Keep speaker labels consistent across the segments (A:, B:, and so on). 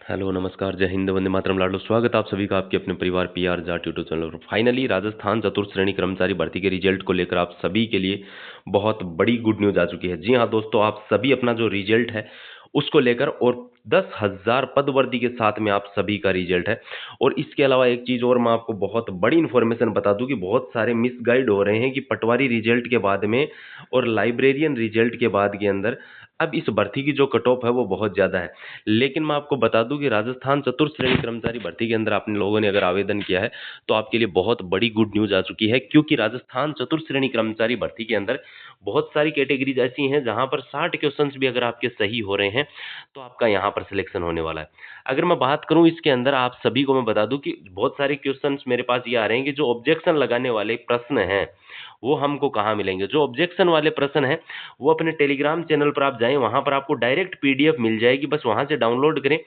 A: Hello, नमस्कार, जय हिंद, वंदे मातरम, लाडो। स्वागत आप सभी का आपके अपने परिवार पीआर जाट यूट्यूब चैनल पर। फाइनली राजस्थान चतुर्थ श्रेणी कर्मचारी भर्ती के रिजल्ट को लेकर आप सभी के लिए बहुत बड़ी गुड न्यूज आ चुकी है। जी हाँ दोस्तों, आप सभी अपना जो रिजल्ट है उसको लेकर और 10,000 पद वर्दी के साथ में आप सभी का रिजल्ट है। और इसके अलावा एक चीज और मैं आपको बहुत बड़ी इंफॉर्मेशन बता दूं कि बहुत सारे मिसगाइड हो रहे हैं कि पटवारी रिजल्ट के बाद में और लाइब्रेरियन रिजल्ट के बाद के अंदर अब इस भर्ती की जो कट ऑफ है वो बहुत ज्यादा है। लेकिन मैं आपको बता दूं कि राजस्थान चतुर्थ श्रेणी कर्मचारी भर्ती के अंदर आपने लोगों ने अगर आवेदन किया है तो आपके लिए बहुत बड़ी गुड न्यूज आ चुकी है, क्योंकि राजस्थान चतुर्थ श्रेणी कर्मचारी भर्ती के अंदर बहुत सारी कैटेगरीज ऐसी हैं जहां पर 60 क्वेश्चंस भी अगर आपके सही हो रहे हैं तो आपका यहां पर सिलेक्शन होने वाला है। अगर मैं बात करूं इसके अंदर, आप सभी को मैं बता दूं कि बहुत सारे क्वेश्चंस मेरे पास ये आ रहे हैं कि जो ऑब्जेक्शन लगाने वाले प्रश्न हैं वो हमको कहाँ मिलेंगे। जो ऑब्जेक्शन वाले प्रश्न हैं वो अपने टेलीग्राम चैनल पर आप जाएं, वहां पर आपको डायरेक्ट पीडीएफ मिल जाएगी, बस वहां से डाउनलोड करें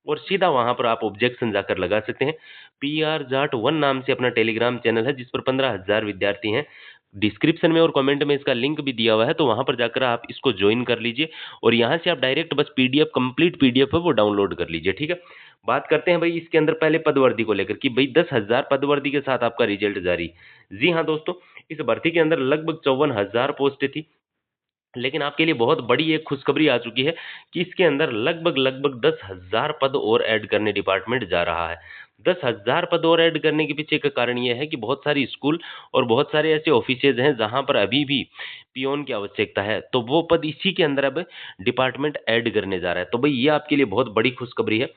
A: और सीधा वहां पर आप ऑब्जेक्शन जाकर लगा सकते हैं। पीआर जाट वन नाम से अपना टेलीग्राम चैनल है जिस पर 15,000 विद्यार्थी हैं। डिस्क्रिप्शन में और कमेंट में इसका लिंक भी दिया हुआ है, तो वहां पर जाकर आप इसको ज्वाइन कर लीजिए और यहां से आप डायरेक्ट बस पीडीएफ, कंप्लीट पीडीएफ है वो डाउनलोड कर लीजिए। ठीक है, बात करते हैं भाई इसके अंदर पहले पदवर्दी को लेकर कि भाई 10,000 पदवर्दी के साथ आपका रिजल्ट जारी। जी हाँ दोस्तों, इस भर्ती के अंदर लगभग 54,000 पोस्ट थी, लेकिन आपके लिए बहुत बड़ी एक खुशखबरी आ चुकी है कि इसके अंदर लगभग लगभग 10,000 पद और ऐड करने डिपार्टमेंट जा रहा है। 10,000 पद और ऐड करने के पीछे का कारण यह है कि बहुत सारी स्कूल और बहुत सारे ऐसे ऑफिसेज हैं जहां पर अभी भी पियोन की आवश्यकता है, तो वो पद इसी के अंदर अब डिपार्टमेंट ऐड करने जा रहा है। तो भाई ये आपके लिए बहुत बड़ी खुशखबरी है।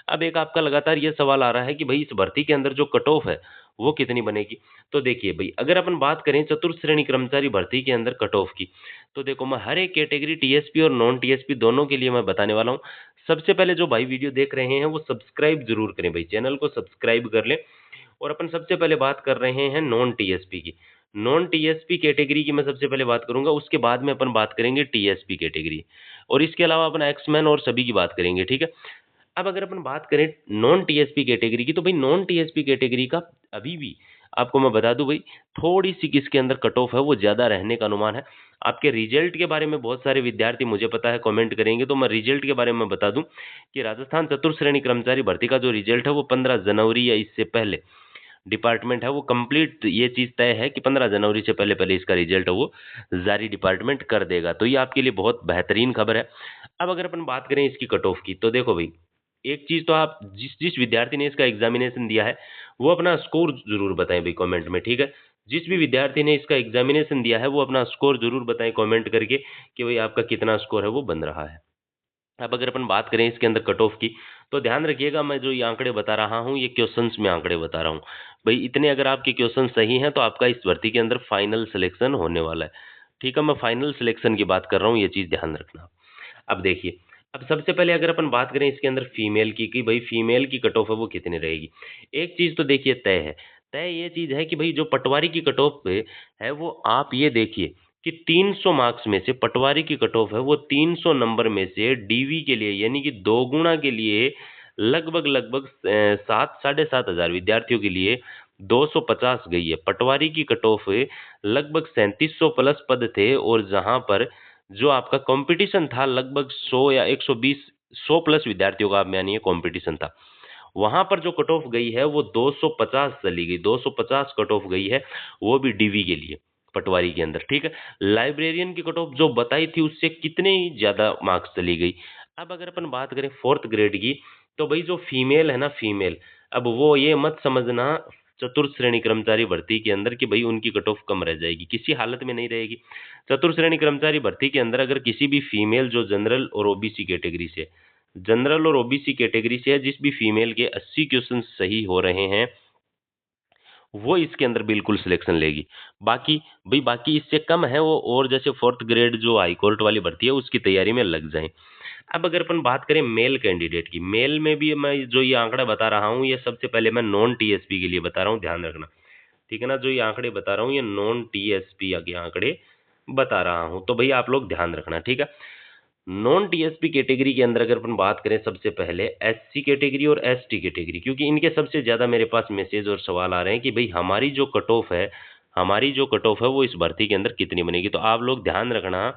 A: अब एक आपका लगातार ये सवाल आ रहा है कि भाई इस भर्ती के अंदर जो कट ऑफ है वो कितनी बनेगी। तो देखिए भाई, अगर अपन बात करें चतुर्थ श्रेणी कर्मचारी भर्ती के अंदर कट ऑफ की, तो देखो मैं हर एक कैटेगरी टीएसपी और नॉन टीएसपी दोनों के लिए मैं बताने वाला हूं। सबसे पहले जो भाई वीडियो देख रहे हैं वो सब्सक्राइब जरूर करें भाई, चैनल को सब्सक्राइब कर लें। और अपन सबसे पहले बात कर रहे हैं नॉन टीएसपी की। नॉन टीएसपी कैटेगरी की मैं सबसे पहले बात करूंगा, उसके बाद में अपन बात करेंगे टीएसपी कैटेगरी, और इसके अलावा अपन एक्समैन और सभी की बात करेंगे। ठीक है, अब अगर अपन बात करें नॉन टीएसपी कैटेगरी की, तो भाई नॉन टीएसपी कैटेगरी का अभी भी आपको मैं बता दूं भाई, थोड़ी सी किसके अंदर कट ऑफ है वो ज्यादा रहने का अनुमान है। आपके रिजल्ट के बारे में बहुत सारे विद्यार्थी मुझे पता है कमेंट करेंगे, तो मैं रिजल्ट के बारे में बता दूं कि राजस्थान चतुर्थ श्रेणी कर्मचारी भर्ती का जो रिजल्ट है वो 15 जनवरी या इससे पहले डिपार्टमेंट है वो कंप्लीट, ये चीज तय है कि 15 जनवरी से पहले पहले इसका रिजल्ट है वो जारी डिपार्टमेंट कर देगा। तो ये आपके लिए बहुत बेहतरीन खबर है। अब अगर अपन बात करें इसकी कट ऑफ की, तो देखो भाई, एक चीज तो आप जिस जिस विद्यार्थी ने इसका एग्जामिनेशन दिया है वो अपना स्कोर जरूर बताएं भाई कमेंट में। ठीक है, जिस भी विद्यार्थी ने इसका एग्जामिनेशन दिया है वो अपना स्कोर जरूर बताएं कमेंट करके कि भाई आपका कितना स्कोर है वो बन रहा है। अब अगर अपन बात करें इसके अंदर कट ऑफ की, तो ध्यान रखिएगा मैं जो ये आंकड़े बता रहा हूँ ये क्वेश्चंस में आंकड़े बता रहा हूँ भाई। इतने अगर आपके क्वेश्चन सही हैं तो आपका इस भर्ती के अंदर फाइनल सिलेक्शन होने वाला है। ठीक है, मैं फाइनल सिलेक्शन की बात कर रहा हूँ, ये चीज ध्यान रखना। अब देखिए, अब सबसे पहले अगर अपन बात करें इसके अंदर फीमेल की कि भाई फीमेल की कट ऑफ है वो कितनी रहेगी। एक चीज तो देखिए तय है, तय ये चीज है कि भाई जो पटवारी की कट ऑफ है वो आप ये देखिए कि 300 मार्क्स में से पटवारी की कट ऑफ है वो 300 नंबर में से डीवी के लिए यानी कि दो गुना के लिए लगभग लगभग 7 साढ़े 7 हजार विद्यार्थियों के लिए 250 गई है। पटवारी की कट ऑफ लगभग 3700 प्लस पद थे, और जहां पर जो आपका कंपटीशन था लगभग 100 या 120, 100 प्लस विद्यार्थियों का आप मानिए कंपटीशन था, वहां पर जो कट ऑफ गई है वो 250 चली गई, 250 कट ऑफ गई है, वो भी डीवी के लिए पटवारी के अंदर। ठीक है, लाइब्रेरियन की कट ऑफ जो बताई थी उससे कितने ही ज्यादा मार्क्स चली गई। अब अगर अपन बात करें फोर्थ ग्रेड की, तो भाई जो फीमेल है ना, फीमेल, अब वो ये मत समझना चतुर्थ श्रेणी कर्मचारी भर्ती के अंदर कि भाई उनकी कट ऑफ कम रह जाएगी, किसी हालत में नहीं रहेगी। चतुर्थ श्रेणी कर्मचारी भर्ती के अंदर अगर किसी भी फीमेल जो जनरल और ओबीसी कैटेगरी से, जनरल और ओबीसी कैटेगरी से है, जिस भी फीमेल के 80 क्वेश्चन सही हो रहे हैं वो इसके अंदर बिल्कुल सिलेक्शन लेगी। बाकी भाई, बाकी इससे कम है वो, और जैसे फोर्थ ग्रेड जो हाई कोर्ट वाली भर्ती है उसकी तैयारी में लग जाएं। अब अगर अपन बात करें मेल कैंडिडेट की, मेल में भी मैं जो ये आंकड़ा बता रहा हूँ ये सबसे पहले मैं नॉन टीएसपी के लिए बता रहा हूँ, ध्यान रखना। ठीक है ना, जो ये आंकड़े बता रहा हूँ ये नॉन टीएसपी के आंकड़े बता रहा हूँ, तो भैया आप लोग ध्यान रखना। ठीक है, नॉन टीएसपी कैटेगरी के अंदर अगर अपन बात करें सबसे पहले एससी कैटेगरी और एसटी कैटेगरी, क्योंकि इनके सबसे ज्यादा मेरे पास मैसेज और सवाल आ रहे हैं कि भाई हमारी जो कट ऑफ है, हमारी जो कट ऑफ है वो इस भर्ती के अंदर कितनी बनेगी। तो आप लोग ध्यान रखना,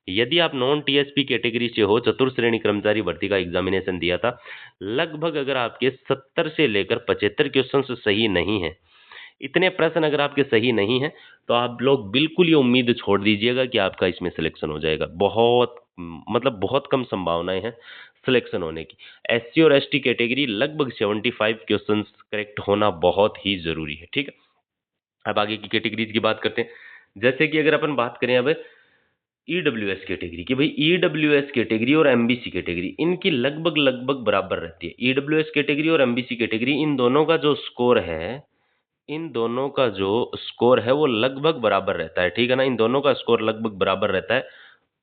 A: यदि आप नॉन टीएसपी कैटेगरी से हो, चतुर्श्रेणी कर्मचारी भर्ती का एग्जामिनेशन दिया था, लगभग अगर आपके 70 से लेकर 75 क्वेश्चन सही नहीं है, इतने प्रश्न अगर आपके सही नहीं हैं, तो आप लोग बिल्कुल ये उम्मीद छोड़ दीजिएगा कि आपका इसमें सिलेक्शन हो जाएगा। बहुत मतलब बहुत कम संभावनाएं हैं सिलेक्शन होने की। एससी और एसटी कैटेगरी लगभग 75 क्वेश्चंस करेक्ट होना बहुत ही जरूरी है, ठीक है। अब आगे की कैटेगरीज की बात करते हैं। जैसे कि अगर अपन बात करें अब ईडब्ल्यूएस कैटेगरी की, भाई ईडब्ल्यूएस कैटेगरी और एमबीसी कैटेगरी इनकी लगभग लगभग बराबर रहती है। ईडब्ल्यूएस कैटेगरी और एमबीसी कैटेगरी इन दोनों का जो स्कोर है, इन दोनों का जो स्कोर है वो लगभग बराबर रहता है, ठीक है ना। इन दोनों का स्कोर लगभग बराबर रहता है।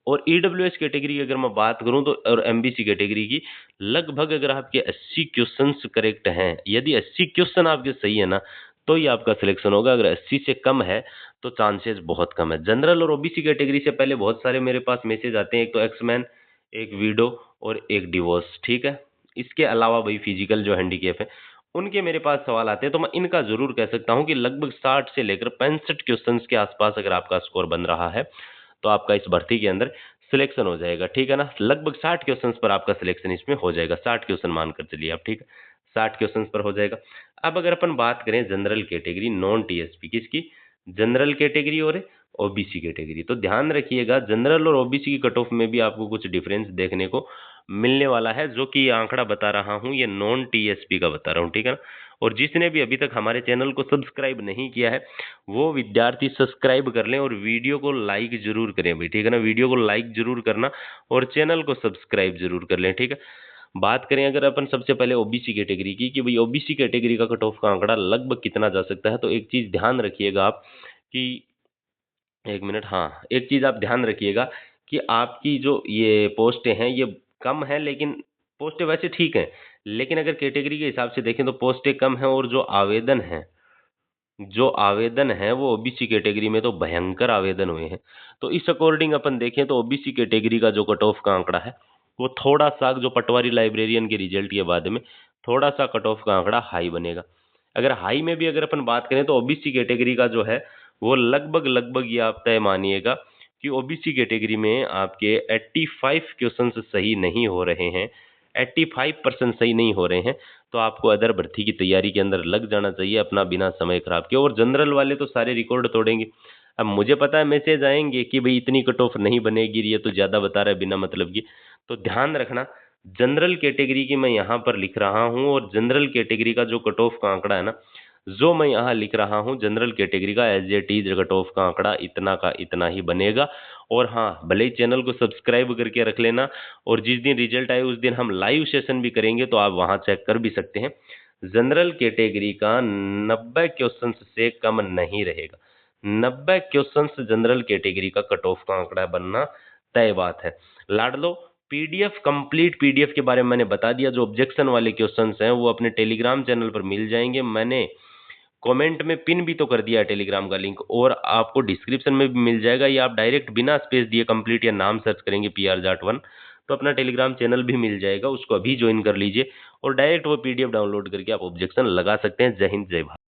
A: और ईडब्ल्यूएस कैटेगरी की अगर मैं बात करूं तो और एमबीसी कैटेगरी की, लगभग अगर आपके 80 क्वेश्चंस करेक्ट हैं, यदि 80 क्वेश्चन आपके सही है ना, तो ही आपका सिलेक्शन होगा। अगर 80 से कम है तो चांसेस बहुत कम है। जनरल और ओबीसी कैटेगरी से पहले बहुत सारे मेरे पास मैसेज आते हैं, एक तो एक्समैन, एक वीडो और एक डिवोर्स, ठीक है। इसके अलावा भाई फिजिकल जो हैंडीकैप है उनके मेरे पास सवाल आते हैं, तो मैं इनका जरूर कह सकता हूं कि लगभग 60 से लेकर 65 क्वेश्चंस के आसपास अगर आपका स्कोर बन रहा है तो आपका इस भर्ती के अंदर सिलेक्शन हो जाएगा, ठीक है ना। लगभग 60 क्वेश्चंस पर आपका सिलेक्शन इसमें हो जाएगा, 60 क्वेश्चन मानकर चलिए आप, ठीक है, 60 क्वेश्चंस पर हो जाएगा। अब अगर अपन बात करें जनरल कैटेगरी नॉन टीएसपी किसकी, जनरल कैटेगरी और ओबीसी कैटेगरी, तो ध्यान रखिएगा जनरल और ओबीसी की कट ऑफ में भी आपको कुछ डिफरेंस देखने को मिलने वाला है। जो कि ये आंकड़ा बता रहा हूं ये नॉन टीएसपी का बता रहा हूं, ठीक है ना। और जिसने भी अभी तक हमारे चैनल को सब्सक्राइब नहीं किया है वो विद्यार्थी सब्सक्राइब कर लें और वीडियो को लाइक जरूर करें भाई, ठीक है ना। वीडियो को लाइक जरूर करना और चैनल को सब्सक्राइब जरूर कर लें, ठीक है। बात करें अगर अपन सबसे पहले ओबीसी कैटेगरी की कि भाई ओबीसी कैटेगरी का कट ऑफ का आंकड़ा लगभग कितना जा सकता है, तो एक चीज ध्यान रखिएगा आप कि एक मिनट, हाँ, एक चीज आप ध्यान रखिएगा कि आपकी जो ये पोस्टें हैं ये कम है, लेकिन पोस्टें वैसे ठीक हैं, लेकिन अगर कैटेगरी के हिसाब से देखें तो पोस्टें कम हैं और जो आवेदन है वो ओबीसी कैटेगरी में तो भयंकर आवेदन हुए हैं। तो इस अकॉर्डिंग अपन देखें तो ओबीसी कैटेगरी का जो कट ऑफ का आंकड़ा है वो थोड़ा सा जो पटवारी लाइब्रेरियन के रिजल्ट के बाद में थोड़ा सा कट ऑफ का आंकड़ा हाई बनेगा। अगर हाई में भी अगर अपन बात करें तो ओबीसी कैटेगरी का जो है वो लगभग लगभग ये आप तय मानिएगा कि ओबीसी कैटेगरी में आपके 85 क्वेश्चन सही नहीं हो रहे हैं, 85% सही नहीं हो रहे हैं, तो आपको अदर भर्ती की तैयारी के अंदर लग जाना चाहिए अपना बिना समय खराब किए। और जनरल वाले तो सारे रिकॉर्ड तोड़ेंगे। अब मुझे पता है मैसेज आएंगे कि भाई इतनी कट ऑफ नहीं बनेगी, ये तो ज्यादा बता रहा है बिना मतलब की। तो ध्यान रखना जनरल कैटेगरी की मैं यहाँ पर लिख रहा हूँ और जनरल कैटेगरी का जो कट ऑफ का आंकड़ा है ना, जो मैं यहाँ लिख रहा हूँ जनरल कैटेगरी का as a T cut off का आंकड़ा इतना का इतना ही बनेगा। और हाँ, भले ही चैनल को सब्सक्राइब करके रख लेना और जिस दिन रिजल्ट आए उस दिन हम लाइव सेशन भी करेंगे तो आप वहां चेक कर भी सकते हैं। जनरल कैटेगरी का 90 क्वेश्चन से कम नहीं रहेगा। 90 क्वेश्चन जनरल कैटेगरी का कट ऑफ का आंकड़ा बनना तय बात है। लाडलो पीडीएफ, कंप्लीट पीडीएफ के बारे में मैंने बता दिया। जो ऑब्जेक्शन वाले क्वेश्चंस हैं वो अपने टेलीग्राम चैनल पर मिल जाएंगे। मैंने कमेंट में पिन भी तो कर दिया है टेलीग्राम का लिंक, और आपको डिस्क्रिप्शन में भी मिल जाएगा, या आप डायरेक्ट बिना स्पेस दिए कंप्लीट या नाम सर्च करेंगे पीआर जाट 1 तो अपना टेलीग्राम चैनल भी मिल जाएगा, उसको अभी ज्वाइन कर लीजिए और डायरेक्ट वो पीडीएफ डाउनलोड करके आप ऑब्जेक्शन लगा सकते हैं। जय हिंद, जय भारत।